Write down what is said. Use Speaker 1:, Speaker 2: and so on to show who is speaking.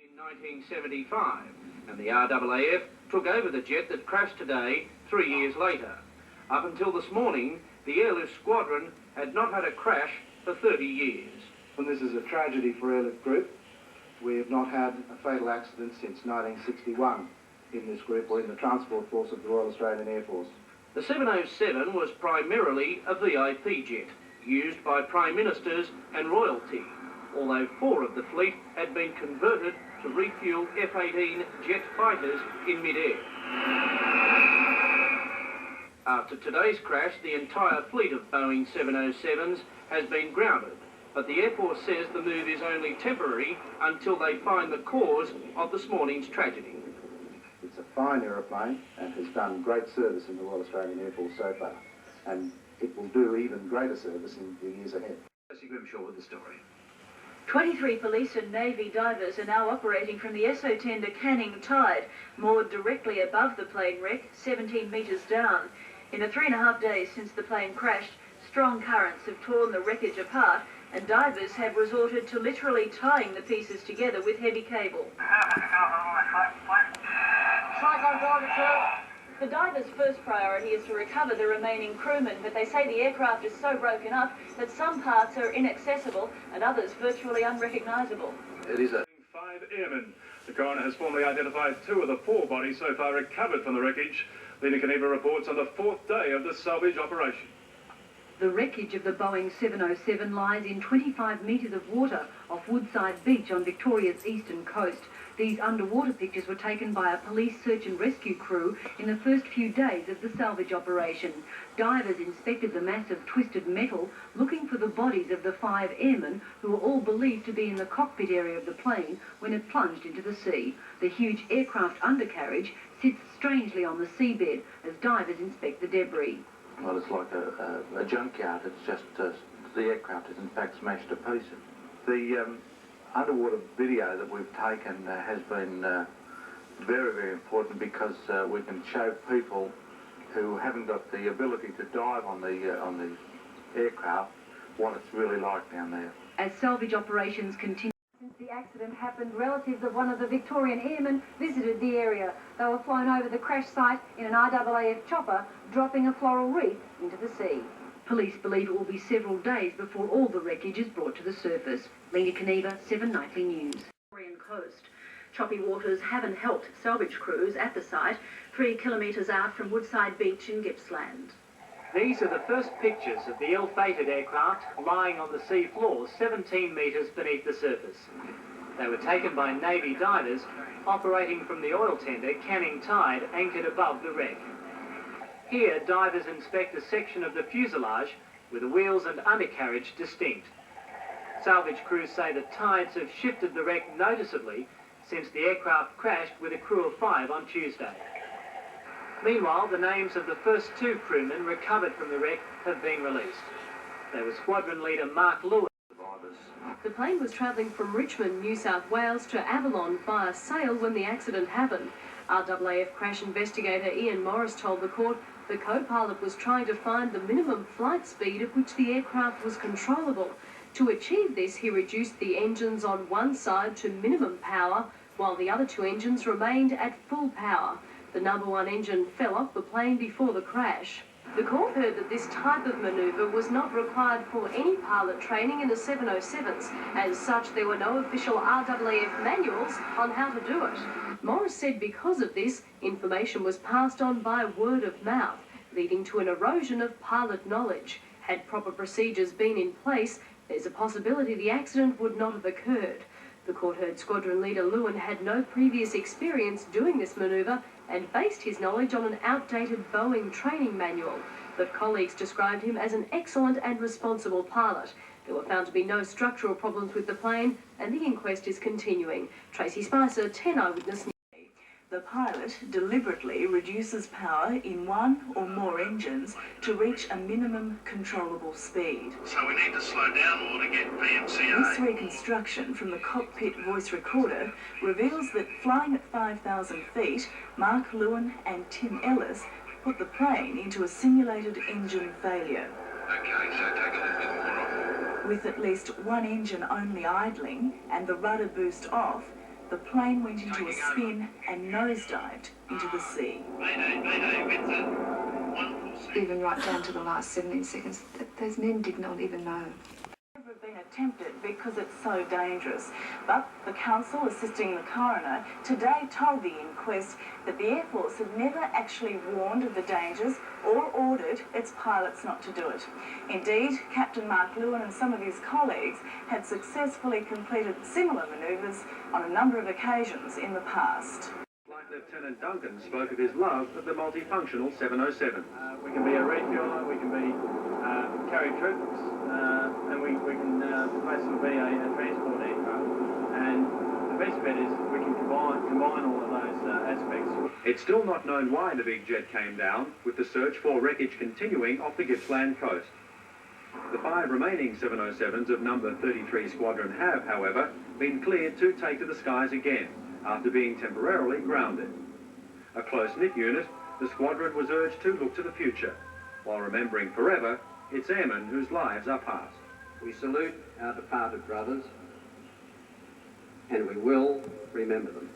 Speaker 1: In 1975, and the RAAF took over the jet that crashed today 3 years later. Up until this morning, the airlift squadron had not had a crash for 30 years.
Speaker 2: And this is a tragedy for Airlift Group. We have not had a fatal accident since 1961 in this group or in the transport force of the Royal Australian Air Force.
Speaker 1: The 707 was primarily a VIP jet, used by Prime Ministers and royalty, although 4 of the fleet had been converted to refuel F-18 jet fighters in mid-air. After today's crash, the entire fleet of Boeing 707s has been grounded, but the Air Force says the move is only temporary until they find the cause of this morning's tragedy.
Speaker 2: It's a fine aeroplane and has done great service in the Royal Australian Air Force so far, and it will do even greater service in the years ahead.
Speaker 1: With the story.
Speaker 3: 23 police and Navy divers are now operating from the Esso tender Canning Tide, moored directly above the plane wreck, 17 metres down. In the 3.5 days since the plane crashed, strong currents have torn the wreckage apart, and divers have resorted to literally tying the pieces together with heavy cable. The divers' first priority is to recover the remaining crewmen, but they say the aircraft is so broken up that some parts are inaccessible and others virtually unrecognisable.
Speaker 2: It is a
Speaker 4: 5 airmen. The coroner has formally identified 2 of the 4 bodies so far recovered from the wreckage. Lena Kaniva reports on the 4th day of the salvage operation.
Speaker 3: The wreckage of the Boeing 707 lies in 25 metres of water off Woodside Beach on Victoria's eastern coast. These underwater pictures were taken by a police search and rescue crew in the first few days of the salvage operation. Divers inspected the mass of twisted metal, looking for the bodies of the 5 airmen who were all believed to be in the cockpit area of the plane when it plunged into the sea. The huge aircraft undercarriage sits strangely on the seabed as divers inspect the debris.
Speaker 5: Well, it's like a junkyard. It's just the aircraft is in fact smashed to pieces. The underwater video that we've taken has been very, very important because we can show people who haven't got the ability to dive on the aircraft what it's really like down there.
Speaker 3: As salvage operations continue. Since the accident happened, relatives of one of the Victorian airmen visited the area. They were flown over the crash site in an RAAF chopper, dropping a floral wreath into the sea. Police believe it will be several days before all the wreckage is brought to the surface. Lena Kaniva, 7 Nightly News. Victorian coast. Choppy waters haven't helped salvage crews at the site, 3 kilometres out from Woodside Beach in Gippsland.
Speaker 1: These are the first pictures of the ill-fated aircraft lying on the sea floor 17 metres beneath the surface. They were taken by Navy divers operating from the oil tender Canning Tide anchored above the wreck. Here, divers inspect a section of the fuselage with the wheels and undercarriage distinct. Salvage crews say the tides have shifted the wreck noticeably since the aircraft crashed with a crew of 5 on Tuesday. Meanwhile, the names of the first 2 crewmen recovered from the wreck have been released. They were squadron leader Mark Lewis.
Speaker 3: The plane was travelling from Richmond, New South Wales to Avalon via Sale when the accident happened. RAAF crash investigator Ian Morris told the court the co-pilot was trying to find the minimum flight speed at which the aircraft was controllable. To achieve this, he reduced the engines on one side to minimum power, while the other 2 engines remained at full power. The number 1 engine fell off the plane before the crash. The court heard that this type of manoeuvre was not required for any pilot training in the 707s. As such, there were no official RAAF manuals on how to do it. Morris said because of this, information was passed on by word of mouth, leading to an erosion of pilot knowledge. Had proper procedures been in place, there's a possibility the accident would not have occurred. The court heard squadron leader Lewin had no previous experience doing this manoeuvre and based his knowledge on an outdated Boeing training manual, but colleagues described him as an excellent and responsible pilot. There were found to be no structural problems with the plane, and the inquest is continuing. Tracy Spicer, 10 Eyewitness News.
Speaker 6: The pilot deliberately reduces power in 1 or more engines to reach a minimum controllable speed.
Speaker 7: So we need to slow down more to get PMCA.
Speaker 6: This reconstruction from the cockpit voice recorder reveals that flying at 5,000 feet, Mark Lewin and Tim Ellis put the plane into a simulated engine failure.
Speaker 7: Okay, so take a little bit more off.
Speaker 6: With at least 1 engine only idling and the rudder boost off, the plane went into a spin and nosedived into the sea.
Speaker 7: Mayday, Windsor. 146.
Speaker 8: Even right down to the last 17 seconds, those men did not even know.
Speaker 6: Never been attempted because it's so dangerous. But the council, assisting the coroner, today told the inquest that the Air Force had never actually warned of the dangers or ordered its pilots not to do it. Indeed, Captain Mark Lewin and some of his colleagues had successfully completed similar manoeuvres on a number of occasions in the past.
Speaker 9: Flight Lieutenant Duncan spoke of his love of the multifunctional 707.
Speaker 10: We can be a refueler, we can be carry troops, and we can basically be a transport aircraft. And the best bet is we can combine all of those aspects.
Speaker 9: It's still not known why the big jet came down, with the search for wreckage continuing off the Gippsland coast. The 5 remaining 707s of number 33 Squadron have, however, been cleared to take to the skies again, after being temporarily grounded. A close-knit unit, the squadron was urged to look to the future, while remembering forever its airmen whose lives are past.
Speaker 11: We salute our departed brothers, and we will remember them.